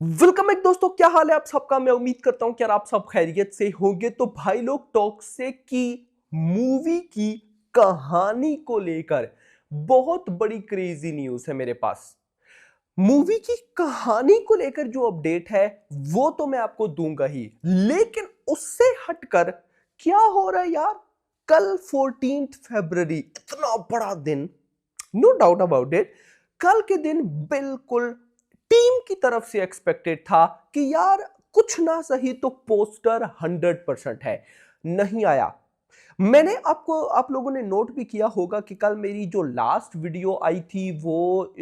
Welcome back दोस्तों, क्या हाल है आप सबका। मैं उम्मीद करता हूं कि यार आप सब खैरियत से होंगे। तो भाई लोग, टॉक्सिक की मूवी की कहानी को लेकर बहुत बड़ी क्रेजी न्यूज है मेरे पास। मूवी की कहानी को लेकर जो अपडेट है वो तो मैं आपको दूंगा ही, लेकिन उससे हटकर क्या हो रहा है यार। कल 14 फरवरी, इतना बड़ा दिन, नो डाउट अबाउट इट। कल के दिन बिल्कुल टीम की तरफ से एक्सपेक्टेड था कि यार कुछ ना सही तो पोस्टर 100% है, नहीं आया। मैंने आप लोगों ने नोट भी किया होगा कि कल मेरी जो लास्ट वीडियो आई थी वो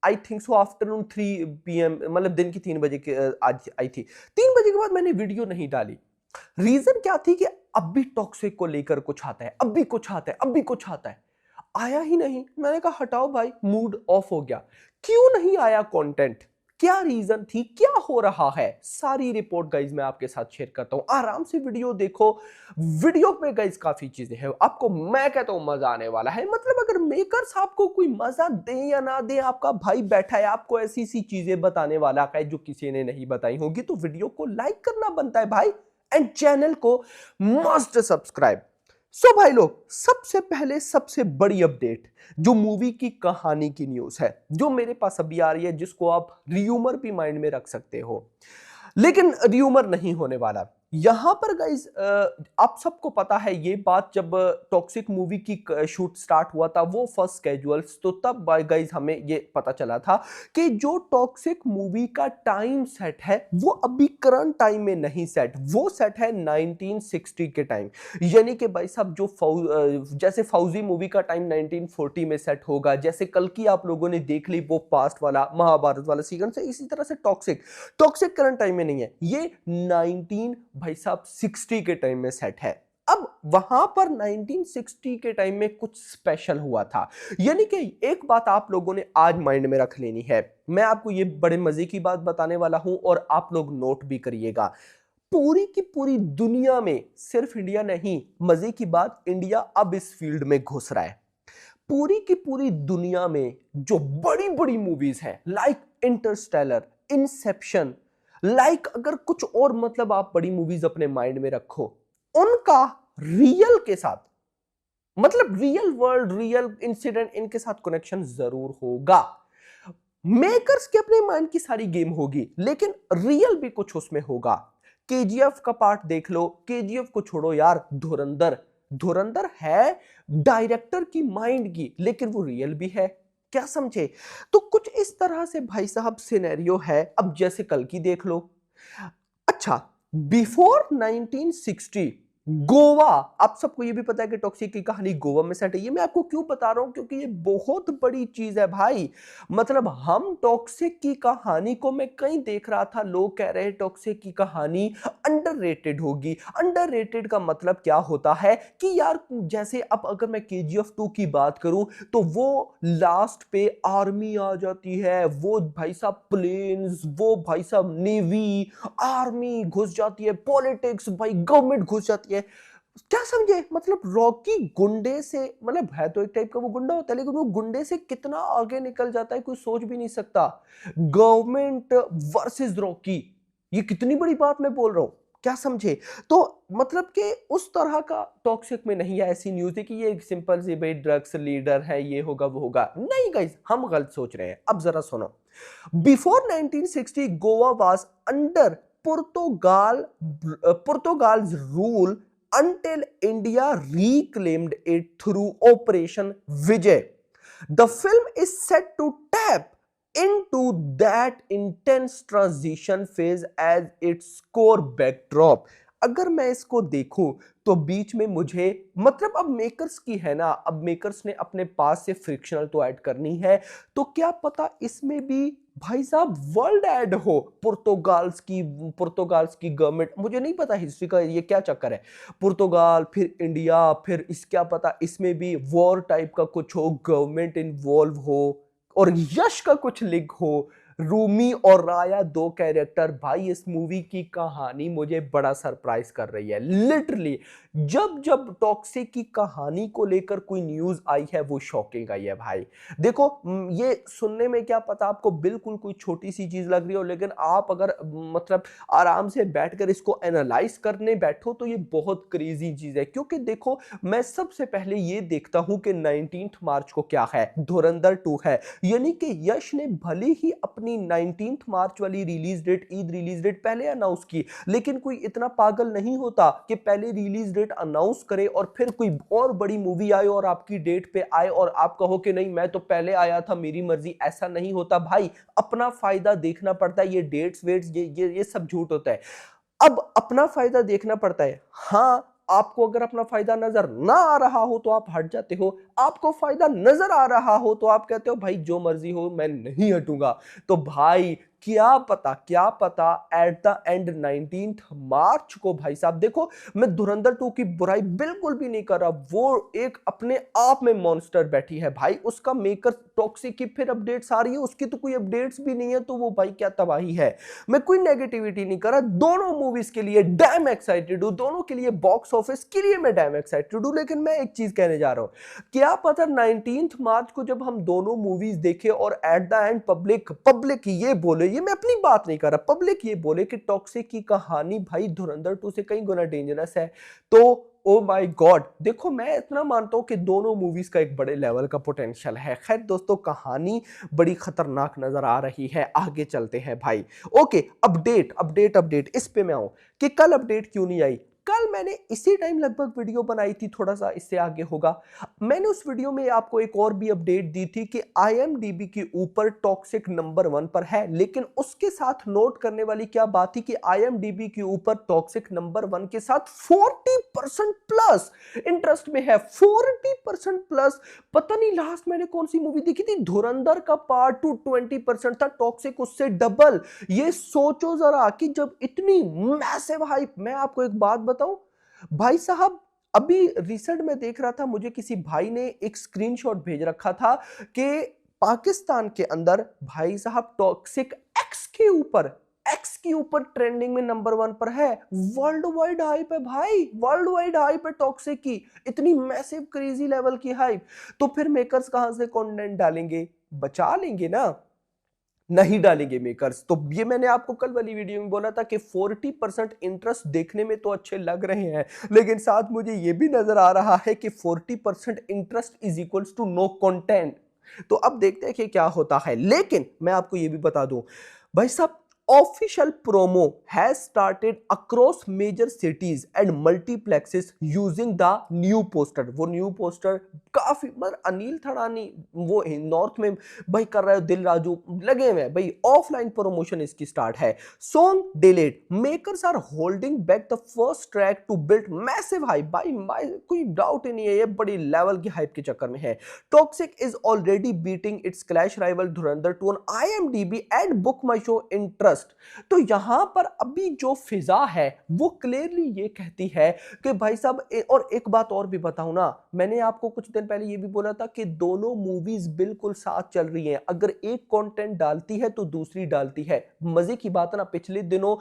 I think so afternoon 3 PM, मतलब दिन की 3 बजे के आज आई थी। 3 बजे के बाद मैंने वीडियो नहीं डाली। रीजन क्या थी कि अब भी टॉक्सिक को लेकर कुछ आता है, अब भी कुछ आता है, अब भी कुछ आता है। आया ही नहीं। मैंने कहा हटाओ भाई, मूड ऑफ हो गया। क्यों नहीं आया कंटेंट, क्या रीजन थी, क्या हो रहा है, सारी रिपोर्ट गाइज मैं आपके साथ शेयर करता हूं। आराम से वीडियो देखो। वीडियो पे गाइज काफी चीजें हैं, आपको मैं कहता हूं मजा आने वाला है। मतलब अगर मेकर्स आपको कोई मजा दे या ना दे, आपका भाई बैठा है आपको ऐसी सी चीजें बताने वाला है जो किसी ने नहीं बताई होगी, तो वीडियो को लाइक करना बनता है भाई, एंड चैनल को मस्ट सब्सक्राइब। सो भाई लोग, सबसे पहले सबसे बड़ी अपडेट जो मूवी की कहानी की न्यूज है, जो मेरे पास अभी आ रही है, जिसको आप र्यूमर भी माइंड में रख सकते हो, लेकिन र्यूमर नहीं होने वाला। यहां पर गाइज आप सबको पता है ये बात, जब टॉक्सिक मूवी की शूट स्टार्ट हुआ था वो फर्स्ट कैजुअल्स, तो तब गाइज हमें ये पता चला था कि जो टॉक्सिक मूवी का टाइम सेट है वो अभी करंट टाइम में नहीं सेट, वो सेट है 1960 के टाइम। यानी कि भाई साहब जो जैसे फौजी मूवी का टाइम 1940 में सेट होगा, जैसे कल की आप लोगों ने देख ली वो पास्ट वाला महाभारत वाला सीक्वेंस है, इसी तरह से टॉक्सिक टॉक्सिक करंट टाइम में नहीं है, ये 19 भाई साहब 60 के टाइम में सेट है। अब वहां पर 1960 के टाइम में कुछ स्पेशल हुआ था। यानी कि एक बात आप लोगों ने आज माइंड में रख लेनी है, मैं आपको ये बड़े मजे की बात बताने वाला हूं और आप लोग नोट भी करिएगा। पूरी की पूरी दुनिया में, सिर्फ इंडिया नहीं, मजे की बात, इंडिया अब इस फील्ड में घुस रहा है। पूरी की पूरी दुनिया में जो बड़ी बड़ी मूवीज हैं, लाइक इंटरस्टेलर, इंसेप्शन, लाइक अगर कुछ और, मतलब आप बड़ी मूवीज अपने माइंड में रखो, उनका रियल के साथ, मतलब रियल वर्ल्ड, रियल इंसिडेंट, इनके साथ कनेक्शन जरूर होगा। मेकर्स के अपने माइंड की सारी गेम होगी, लेकिन रियल भी कुछ उसमें होगा। केजीएफ का पार्ट देख लो, केजीएफ को छोड़ो यार, धुरंधर, धुरंधर है डायरेक्टर की माइंड की, लेकिन वो रियल भी है, क्या समझे। तो कुछ इस तरह से भाई साहब सिनेरियो है। अब जैसे कल की देख लो। अच्छा, बिफोर 1960 गोवा, आप सबको ये भी पता है कि टॉक्सिक की कहानी गोवा में सेट है। ये मैं आपको क्यों बता रहा हूं, क्योंकि ये बहुत बड़ी चीज है भाई। मतलब हम टॉक्सिक की कहानी को, मैं कहीं देख रहा था लोग कह रहे हैं टॉक्सिक की कहानी अंडररेटेड होगी। अंडररेटेड का मतलब क्या होता है कि यार, जैसे अब अगर मैं केजीएफ 2 की बात करूं, तो वो लास्ट पे आर्मी आ जाती है, वो भाई साहब प्लेन्स, वो भाई साहब नेवी, आर्मी घुस जाती है, पॉलिटिक्स भाई, गवर्नमेंट घुस जाती है, क्या समझे। मतलब रॉकी गुंडे से, मतलब है तो एक टाइप का वो गुंडा होता है, लेकिन वो गुंडे से कितना आगे निकल जाता है कोई सोच भी नहीं सकता। गवर्नमेंट वर्सेस रॉकी, ये कितनी बड़ी बात मैं बोल रहा हूं, क्या समझे। तो मतलब कि उस तरह का टॉक्सिक में नहीं है। ऐसी न्यूज है कि ये एक सिंपल सी भाई ड्रग्स लीडर है, ये होगा वो होगा, नहीं गाइस, हम गलत सोच रहे हैं। अब जरा सुनो। Before 1960, Goa was under Portugal's rule until India reclaimed it through Operation Vijay. The film is set to tap into that intense transition phase as its core backdrop. अगर मैं इसको देखूं तो बीच में मुझे, मतलब अब मेकर्स की है ना, अब मेकर्स ने अपने पास से फ्रिक्शनल तो ऐड करनी है, तो क्या पता इसमें भी भाई साहब वर्ल्ड ऐड हो। पुर्तगाल्स की गवर्नमेंट, मुझे नहीं पता हिस्ट्री का ये क्या चक्कर है, पुर्तगाल फिर इंडिया, फिर इस क्या पता इसमें भी वॉर टाइप का कुछ हो, गवर्नमेंट इन्वॉल्व हो और यश का कुछ लिंक हो रूमी और राया दो कैरेक्टर, भाई इस मूवी की कहानी मुझे बड़ा सरप्राइज कर रही है लिटरली। जब जब टॉक्सिक की कहानी को लेकर कोई न्यूज आई है वो शॉकिंग आई है भाई। देखो ये सुनने में क्या पता आपको बिल्कुल कोई छोटी सी चीज लग रही हो, लेकिन आप अगर मतलब आराम से बैठकर इसको एनालाइज करने बैठो तो ये बहुत क्रेजी चीज है। क्योंकि देखो मैं सबसे पहले ये देखता हूं कि 19 मार्च को क्या है, धुरंधर 2 है, यानी कि यश ने भले ही अपनी 19 मार्च वाली release date, Eid release date पहले अनाउंस की, लेकिन कोई इतना पागल नहीं होता कि पहले रिलीज डेट अनाउंस करे और फिर कोई और बड़ी मूवी आए और आपकी डेट पे आए और आप कहो कि नहीं मैं तो पहले आया था, मेरी मर्जी। ऐसा नहीं होता भाई, अपना फायदा देखना पड़ता है। ये डेट्स वेट्स ये सब झूठ होता है। अब अपना फायदा देखना पड़ता है। हाँ, आपको अगर अपना फायदा नजर ना आ रहा हो तो आप हट जाते हो, आपको फायदा नजर आ रहा हो तो आप कहते हो भाई जो मर्जी हो मैं नहीं हटूंगा। तो भाई क्या पता एट द एंड 19 मार्च को भाई साहब, देखो मैं धुरंधर 2 की बुराई बिल्कुल भी नहीं कर रहा, वो एक अपने आप में मॉन्स्टर बैठी है भाई। उसका मेकर टॉक्सिक की फिर अपडेट्स आ रही है, उसकी तो कोई अपडेट्स भी नहीं है, तो वो भाई क्या तबाही है। मैं कोई नेगेटिविटी नहीं कर रहा, दोनों मूवीज के लिए डैम एक्साइटेड हूं, दोनों के लिए बॉक्स ऑफिस के लिए मैं डैम एक्साइटेड हूं। लेकिन मैं एक चीज कहने जा रहा हूं, क्या पता 19 मार्च को जब हम दोनों मूवीज देखें और एट द एंड पब्लिक ये बोले, ये मैं अपनी बात नहीं कर रहा, पब्लिक ये बोले कि टॉक्सिक की कहानी भाई धुरंधर 2 से कई गुना डेंजरस है, तो ओ माय गॉड। देखो मैं इतना मानता हूं कि दोनों मूवीज का एक बड़े लेवल का पोटेंशियल है। खैर दोस्तों, कहानी बड़ी खतरनाक नजर आ रही है, आगे चलते हैं भाई। ओके, अपडेट इस पे मैं आऊं कि कल अपडेट क्यों नहीं आई। कल मैंने इसी टाइम लगभग वीडियो बनाई थी, थोड़ा सा इससे आगे होगा। मैंने उस वीडियो में आपको एक और भी अपडेट दी थी कि IMDb के ऊपर टॉक्सिक नंबर 1 पर है, लेकिन उसके साथ नोट करने वाली क्या बात थी कि IMDb के ऊपर टॉक्सिक नंबर 1 के साथ 40% प्लस इंटरेस्ट में है, 40% प्लस। पता नहीं लास्ट मैंने कौन सी मूवी देखी थी, धुरंधर का पार्ट 2 20% था, टॉक्सिक उससे डबल। ये सोचो जरा कि जब इतनी मैसिव हाइप, मैं आपको एक बात बताऊं भाई साहब, अभी रिसेंट में देख रहा था, मुझे किसी भाई ने एक स्क्रीनशॉट भेज रखा था कि पाकिस्तान के अंदर भाई साहब टॉक्सिक एक्स के ऊपर ट्रेंडिंग में नंबर 1 पर है। वर्ल्ड वाइड हाइप है भाई, वर्ल्ड वाइड हाइप है टॉक्सिक की, इतनी मैसिव क्रेजी लेवल की हाइप। तो फिर मेकर्स कहां से कंटेंट डालेंगे, बचा लेंगे ना, नहीं डालेंगे मेकर्स। तो ये मैंने आपको कल वाली वीडियो में बोला था कि 40% इंटरेस्ट देखने में तो अच्छे लग रहे हैं, लेकिन साथ मुझे ये भी नजर आ रहा है कि 40% interest is equals to no content. तो अब देखते हैं कि क्या होता है। लेकिन मैं आपको ये भी बता दूं भाई साहब, official promo has started across major cities and multiplexes using the new poster. वो न्यू पोस्टर काफी मतलब अनिल थड़ानी वो नॉर्थ में भाई कर रहे हो, दिल राजू लगे हुए हैं भाई, ऑफलाइन प्रमोशन इसकी स्टार्ट है। Song delayed, makers are holding back the first track to build massive hype. भाई कोई डाउट ही नहीं है, ये बड़ी लेवल की हाइप के चक्कर में है। Toxic is already beating it's clash rival Dhurandhar 2 on IMDb and book my show interest. तो यहां पर अभी जो फिजा है वो क्लियरली ये कहती है कि भाई साहब, और एक बात और भी बताऊं ना, मैंने आपको कुछ दिन पहले ये भी बोला था कि दोनों मूवीज बिल्कुल साथ चल रही हैं, अगर एक कंटेंट डालती है तो दूसरी डालती है। मजे की बात है ना, पिछले दिनों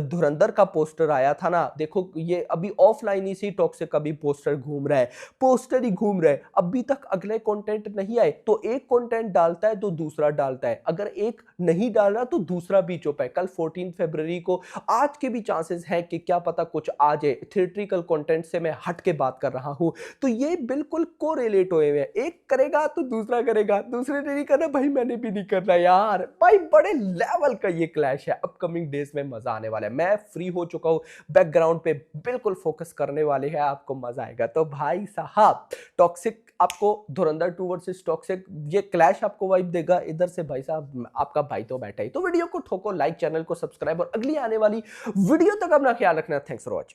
धुरंधर का पोस्टर आया था ना, देखो ये अभी ऑफलाइन ही टॉक्सिक का भी पोस्टर घूम रहा है, पोस्टर ही घूम रहा है, अभी तक अगले कंटेंट नहीं आए। तो एक कंटेंट डालता है तो दूसरा डालता है, अगर एक नहीं डाल रहा तो दूसरा भी चुप है। कल 14 फरवरी को आज के भी चांसेस हैं कि क्या पता कुछ आ जाए, थिएट्रिकल कंटेंट से मैं हट के बात कर रहा हूं। तो ये बिल्कुल कोरिलेट हुए हैं, एक करेगा तो दूसरा करेगा, दूसरे ने नहीं करना भाई मैंने भी नहीं करना यार। भाई बड़े लेवल का ये क्लैश है, अपकमिंग डेज में मजा आने वाला है। मैं फ्री हो चुका हूं, बैकग्राउंड पे बिल्कुल फोकस करने वाले हैं, आपको मजा आएगा। तो भाई साहब, टॉक्सिक आपको धुरंधर 2 वर्सेस टॉक्सिक ये क्लैश आपको वाइब देगा। इधर से भाई साहब आपका भाई तो बैठा ही। तो वीडियो को ठोको लाइक, चैनल को सब्सक्राइब, और अगली आने वाली वीडियो तक अपना ख्याल रखना। Thanks for watching.